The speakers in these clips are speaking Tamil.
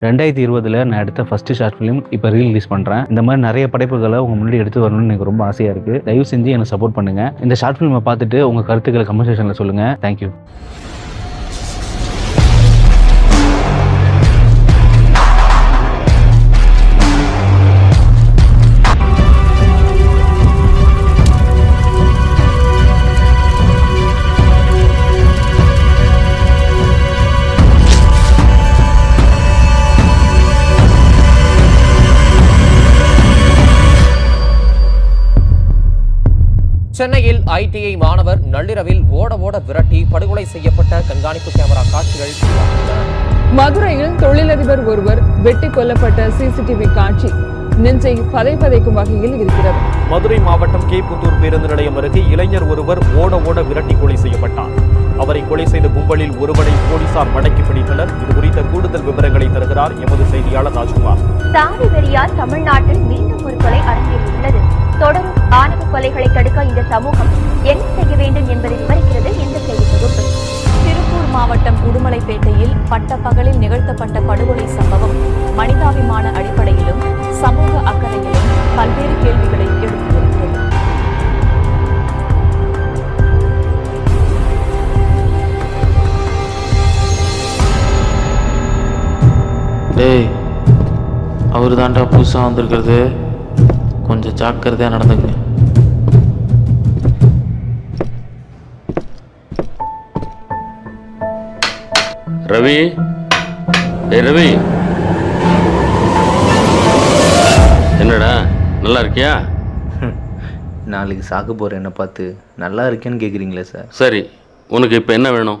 2020 நான் எடுத்த ஃபர்ஸ்ட் ஷார்ட் ஃபிலிம் இப்போ ரிலீஸ் பண்ணுறேன். இந்த மாதிரி நிறைய படைப்புகளை உங்கள் முன்னாடி எடுத்து வரணும்னு எனக்கு ரொம்ப ஆசையாக இருக்குது. தயவு செஞ்சு எனக்கு சப்போர்ட் பண்ணுங்கள். இந்த ஷார்ட் ஃபிலிமை பார்த்துட்டு உங்கள் கருத்துக்களை கமெண்ட் செக்ஷனில் சொல்லுங்கள். தேங்க்யூ. சென்னையில் ஐடிஐ மாணவர் நள்ளிரவில் ஓட விரட்டி படுகொலை செய்யப்பட்ட கண்காணிப்பு கேமரா காட்சிகள். மதுரையில் தொழிலதிபர் ஒருவர் வெட்டி கொல்லப்பட்ட சிசிடிவி காட்சி நெஞ்சை பதைக்கும் வகையில் இருக்கிறது. மதுரை மாவட்டம் கேப்புத்தூர் பேருந்து நிலையம் அருகே இளைஞர் ஒருவர் ஓட விரட்டி கொலை செய்யப்பட்டார். அவரை கொலை செய்த கும்பலில் ஒருவரை போலீசார் மடக்கி பிடித்தனர். இது குறித்த கூடுதல் விவரங்களை தருகிறார் எமது செய்தியாளர் ராஜ்குமார். சாதி வெறியால் தமிழ்நாட்டில் மீண்டும் ஒரு கொலை அரங்கேறியுள்ளது. தொடரும் ஆணவ கொலைகளை தடுக்க இந்த சமூகம் என்ன செய்ய வேண்டும் என்பதை விவரிக்கிறது இந்த செய்தி தொகுப்பு. திருப்பூர் மாவட்டம் உடுமலைப்பேட்டையில் பட்டப்பகலில் நிகழ்த்தப்பட்ட படுகொலை சம்பவம் மனிதாபிமான அடிப்படையிலும் சமூக அக்கறையிலும் பல்வேறு கேள்விகளை எழுப்பி வருகிறது. அவரு தாண்டா புதுசாக வந்திருக்கிறது, கொஞ்சம் ஜாக்கிரதையாக நடந்துக்குங்க. ரவி, ரவி, என்னடா நல்லா இருக்கியா? நாளைக்கு சாக்க போகிற என்னை பார்த்து நல்லா இருக்கேன்னு கேட்குறீங்களே சார். சரி, உனக்கு இப்போ என்ன வேணும்?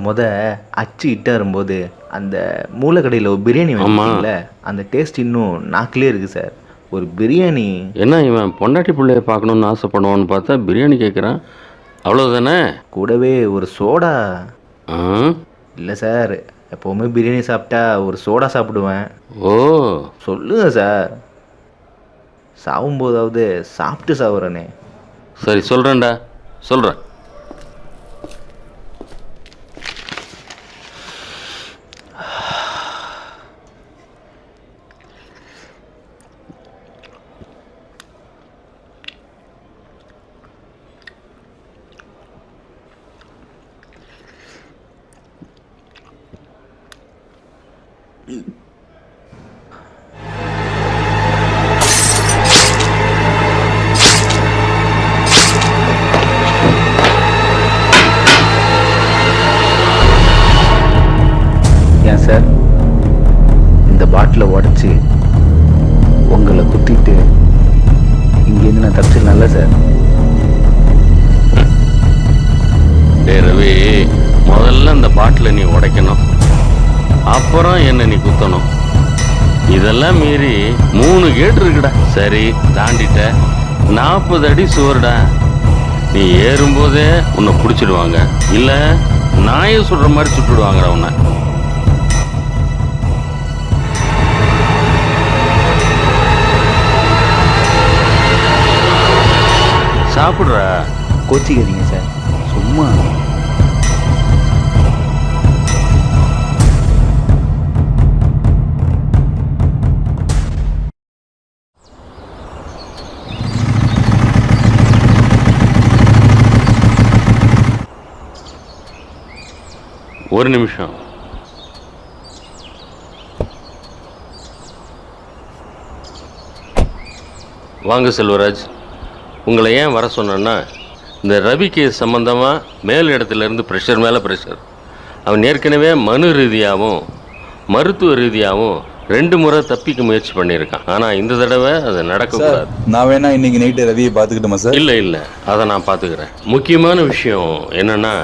மொத அச்சு இட்டாரும்போது அந்த மூளைக்கடையில் ஒரு பிரியாணி வாங்கிக்கல, அந்த டேஸ்ட் இன்னும் நாக்கிலே இருக்குது சார். ஒரு பிரியாணி. என்ன இவன் பொண்டாட்டி பிள்ளைய பார்க்கணுன்னு ஆசைப்படுவான்னு பார்த்தா பிரியாணி கேட்குறான், அவ்வளோதானே? கூடவே ஒரு சோடா. இல்லை சார், எப்போவுமே பிரியாணி சாப்பிட்டா ஒரு சோடா சாப்பிடுவேன். ஓ, சொல்லுங்க சார், சாகும்போதாவது சாப்பிட்டு சாவுறனே. சரி சொல்கிறேன்டா, சொல்கிறேன். ஏன் சார், இந்த பாட்டிலை உடச்சி உங்களை குத்திட்டு இங்கேருந்து நான் தப்பிச்சிடலாம்ல சார்? டே ரவி, முதல்ல இந்த பாட்டிலை நீ உடைக்கணும், அப்புறம் என்ன நீ குத்தணும். இதெல்லாம் மீறி 3 கேட் இருக்குடா. சரி, தாண்டிட்ட. 40 அடி சுவர்டா. நீ ஏறும்போதே உன்னை பிடிச்சிடுவாங்க, இல்லை நாயை சுடுற மாதிரி சுட்டுடுவாங்க உன்னை. சாப்பிட்ற. கோச்சிக்காதீங்க சார், சும்மா. ஒரு நிமிஷம். வாங்க செல்வராஜ், உங்களை ஏன் வர சொன்னேன்னா, இந்த ரவி கேஸ் சம்மந்தமாக மேல் இடத்துலேருந்து ப்ரெஷர் மேலே ப்ரெஷர். அவன் ஏற்கனவே மனு ரீதியாகவும் மருத்துவ ரீதியாகவும் 2 முறை தப்பிக்க முயற்சி பண்ணியிருக்கான். ஆனால் இந்த தடவை அது நடக்கக்கூடாது. நான் வேணா இன்னைக்கு நைட்டு ரவியை பார்த்துக்கிட்டோமா சார்? இல்லை, அதை நான் பார்த்துக்கிறேன். முக்கியமான விஷயம் என்னென்னா,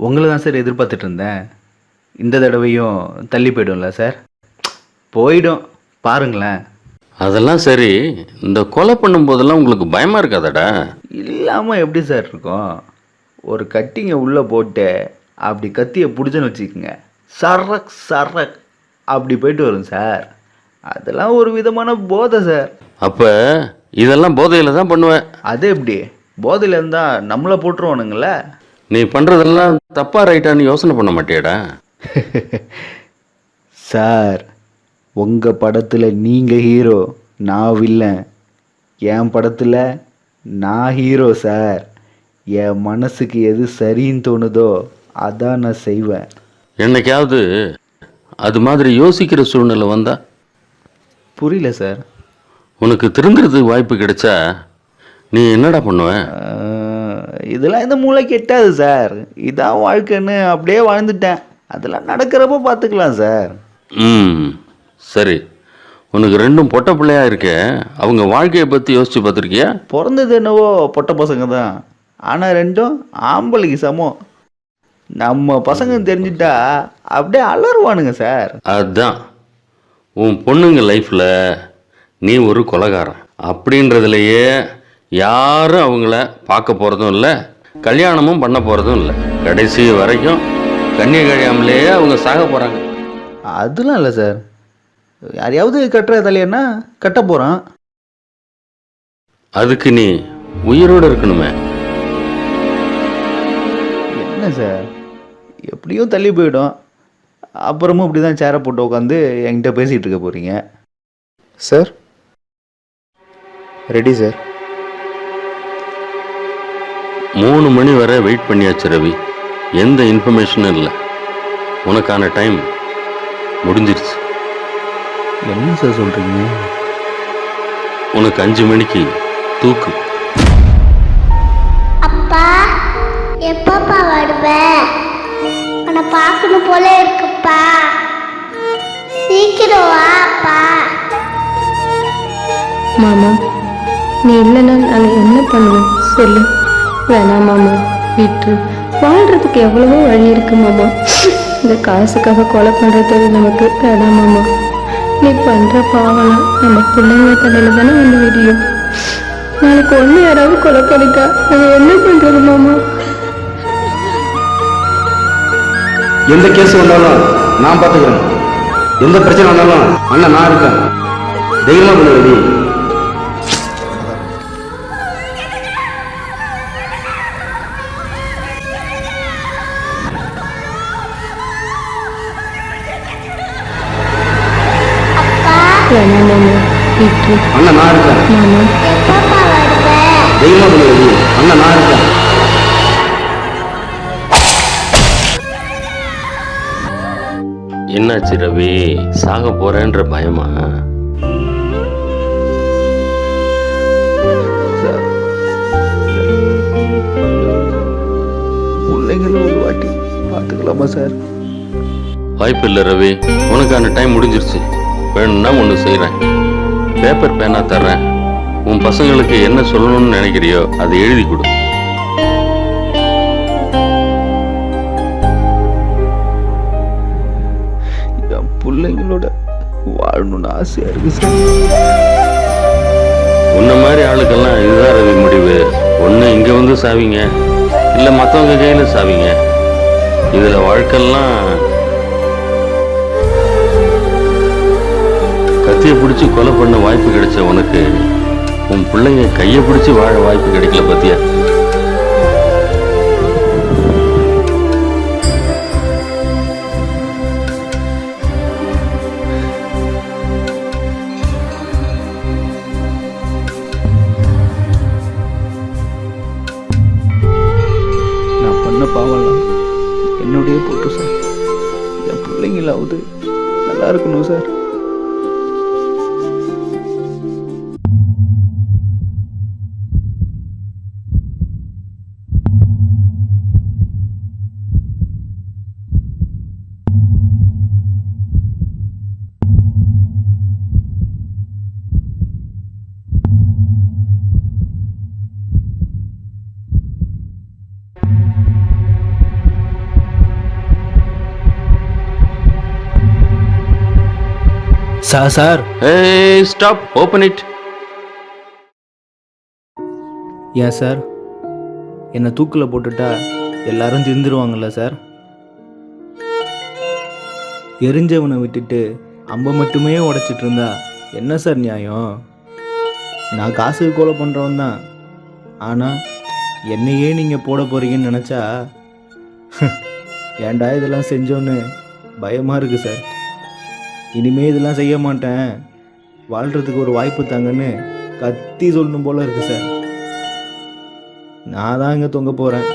உங்களை தான் சார் எதிர்பார்த்துட்டு இருந்தேன். இந்த தடவையும் தள்ளி போய்டும்ல சார்? போயிடும் பாருங்களேன். அதெல்லாம் சரி, இந்த கொலை பண்ணும்போதெல்லாம் உங்களுக்கு பயமாக இருக்காதடா? இல்லாமல் எப்படி சார் இருக்கும்? ஒரு கட்டிங்கை உள்ளே போட்டு அப்படி கத்தியை பிடிச்சேன்னு வச்சுக்கோங்க, சரக் சரக் அப்படி போயிட்டு வரும் சார். அதெல்லாம் ஒரு விதமான போதை சார். அப்போ இதெல்லாம் போதையில் தான் பண்ணுவேன். அது எப்படி போதையில் இருந்தால் நம்மளை போட்டுருவானுங்களே. நீ பண்ணுறதெல்லாம் தப்பா ரைட்டான்னு யோசனை பண்ண மாட்டியாடா? சார், உங்கள் படத்தில் நீங்கள் ஹீரோ, நான் வில்லன். என் படத்தில் நான் ஹீரோ சார். என் மனசுக்கு எது சரின்னு தோணுதோ அதான் நான் செய்வேன். என்னைக்காவது அது மாதிரி யோசிக்கிற சூழ்நிலை வந்தா? புரியல சார். உனக்கு திருந்துறதுக்கு வாய்ப்பு கிடைச்சா நீ என்னடா பண்ணுவ? இதெல்லாம் இந்த மூளைக்கு எட்டாது சார். இதான் வாழ்க்கைன்னு அப்படியே வாழ்ந்துட்டேன். அதெல்லாம் நடக்கிறப்ப பார்த்துக்கலாம் சார். சரி, உனக்கு ரெண்டும் பொட்ட பிள்ளையா இருக்க, அவங்க வாழ்க்கையை பற்றி யோசிச்சு பார்த்துருக்கியா? பிறந்தது என்னவோ பொட்ட பசங்க தான், ஆனால் ரெண்டும் ஆம்பளைக்கு சமம். நம்ம பசங்க தெரிஞ்சிட்டா அப்படியே அலறுவானுங்க சார். அதுதான் உன் பொண்ணுங்க லைஃப்பில் நீ ஒரு கொலைகாரன் அப்படின்றதுலையே யாரும் அவங்கள பார்க்க போகிறதும் இல்லை, கல்யாணமும் பண்ண போகிறதும் இல்லை. கடைசி வரைக்கும் கண்ணி கழியாமலேயே அவங்க சாக போகிறாங்க. அதெல்லாம் இல்லை சார். யாரையாவது கட்டுற தலையன்னா கட்ட போகிறான். அதுக்கு நீ உயிரோடு இருக்கணுமே. என்ன சார், எப்படியும் தள்ளி போயிடும். அப்புறமும் இப்படி தான் சேரை போட்டு உட்காந்து என்கிட்ட பேசிகிட்டு இருக்க போகிறீங்க சார். Ready sir. 3 மணி வரை வெயிட் பண்ணியாச்சு ரவி. எந்த இன்ஃபர்மேஷனும் இல்லை. உனக்கான டைம் முடிஞ்சிருச்சு. என்ன சார் சொல்கிறீங்க? உனக்கு 5 மணிக்கு தூக்கு. அப்பா, எப்பப்பா வருவேன்? உன்னை பார்க்கணும் போல இருக்குப்பா. சீக்கிரம் வாப்பா. மாமா, நீ இல்லைன்னா நாங்கள் என்ன பண்ணுவோம் சொல்லு. வேணாம் மாமா, விட்டு வாழ்கிறதுக்கு எவ்வளவோ வழி இருக்கு மாமா. இந்த காசுக்காக கொலை பண்ணுறது நமக்கு வேணாம் மாமா. நீ பண்ணுற பாவலாம் நம்ம பிள்ளைங்க தலையில் தானே வந்து விடியும். நாளைக்கு ஒன்று யாராவது கொலை பண்ணிட்டா நாங்கள் என்ன பண்ணுறது மாமா? எந்த கேஸ் வந்தாலும் நான் பார்த்துக்கிறேன். எந்த பிரச்சனை வந்தாலும் அண்ணன் நான் இருக்கேன். தைரியமாக பண்ணுறது. வேணாம் மாமா, விட்டு அண்ணன் நான் இருக்கேன். மாமா, எப்பப்பா வருவேன்? தைரியமாக பண்ணுறது. அண்ணன் நான் இருக்கேன். என்னாச்சு ரவி, சாக போறேன்ற பயமா? சார், பிள்ளைங்களும் ஒரு வாட்டி பார்த்துக்கலாமா சார்? வாய்ப்பு இல்லை ரவி, உனக்கான டைம் முடிஞ்சிருச்சு. வேணும்னா ஒன்று செய்கிறேன். பேப்பர் பேனா தர்றேன். உன் பசங்களுக்கு என்ன சொல்லணும்னு நினைக்கிறியோ அதை எழுதி கொடு. என் பிள்ளைங்களோட வாழணும்னு ஆசையாக இருக்கு சார். உன்ன மாதிரி ஆளுக்கெல்லாம் இதுதான் ரவி முடிவு. ஒன்று இங்கே வந்து சாவிங்க, இல்லை மற்றவங்க கையில் சாவிங்க. இதில் வாழ்க்கைலாம் கத்தியை பிடிச்சி கொலை பண்ண வாய்ப்பு கிடைச்ச உனக்கு உன் பிள்ளைங்க கையை பிடிச்சி வாழ வாய்ப்பு கிடைக்கல பத்தியா? நான் பண்ண பாவம்லாம் என்னுடைய போட்டு சார். என் பிள்ளைங்களாவது நல்லா இருக்கணும் சார். சார் ஏய் ஸ்டாப், ஓப்பன் இட். ஏன் சார் என்னை தூக்கில் போட்டுட்டா எல்லாரும் திருந்துருவாங்கல்ல சார்? எரிஞ்சவனை விட்டுட்டு அம்பை மட்டுமே உடைச்சிட்டு இருந்தா என்ன சார் நியாயம்? நான் காசுக்கு கொலை பண்ணுறவன் தான், ஆனால் என்னையே நீங்கள் போட போகிறீங்கன்னு நினச்சா ஏன்டா இதெல்லாம் செஞ்சோன்னு பயமாக இருக்குது சார். இனிமே இதெல்லாம் செய்ய மாட்டேன், வாழ்கிறதுக்கு ஒரு வாய்ப்பு தாங்கன்னு கத்தி சொல்லணும் போல இருக்குது சார். நான் தான் இங்கே தொங்க போகிறேன்,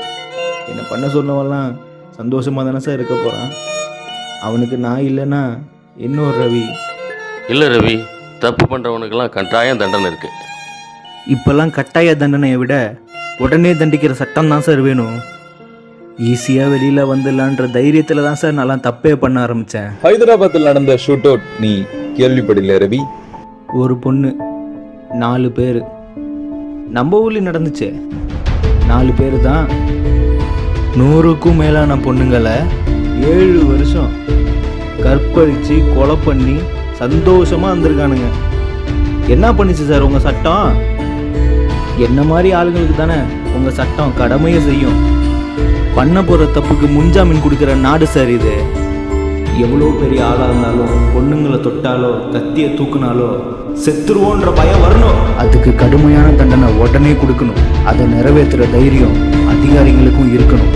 என்னை பண்ண சொன்னவெல்லாம் சந்தோஷமாக தானே சார் இருக்க போகிறான். அவனுக்கு நான் இல்லைன்னா இன்னொரு ரவி. இல்லை ரவி, தப்பு பண்ணுறவனுக்கெல்லாம் கட்டாயம் தண்டனை இருக்கு. இப்போல்லாம் கட்டாய தண்டனையை விட உடனே தண்டிக்கிற சட்டம் தான் சார் வேணும். ஈஸியாக வெளியில் வந்துடலான்ற தைரியத்தில் தான் சார் நான் தப்பே பண்ண ஆரம்பித்தேன். ஹைதராபாத்தில் நடந்த ஷூட் அவுட் நீ கேள்விப்படல ரவி? ஒரு பொண்ணு 4 பேர் நம்ம ஊரில் நடந்துச்சு. 4 பேர் தான் 100க்கும் மேலான பொண்ணுங்களை 7 வருஷம் கற்பழித்து கொலை பண்ணி சந்தோஷமாக வந்திருக்கானுங்க. என்ன பண்ணிச்சு சார் உங்கள் சட்டம்? என்ன மாதிரி ஆளுங்களுக்கு தானே உங்கள் சட்டம் கடமையை செய்யும். பண்ண போகிற தப்புக்கு முன்ஜாமீன் கொடுக்குற நாடு சார் இது. எவ்வளோ பெரிய ஆளாக இருந்தாலும் பொண்ணுங்களை தொட்டாலோ கத்தியை தூக்குனாலோ செத்துருவோன்ற பயம் வரணும். அதுக்கு கடுமையான தண்டனை உடனே கொடுக்கணும். அதை நிறைவேற்றுற தைரியம் அதிகாரிகளுக்கும் இருக்கணும்.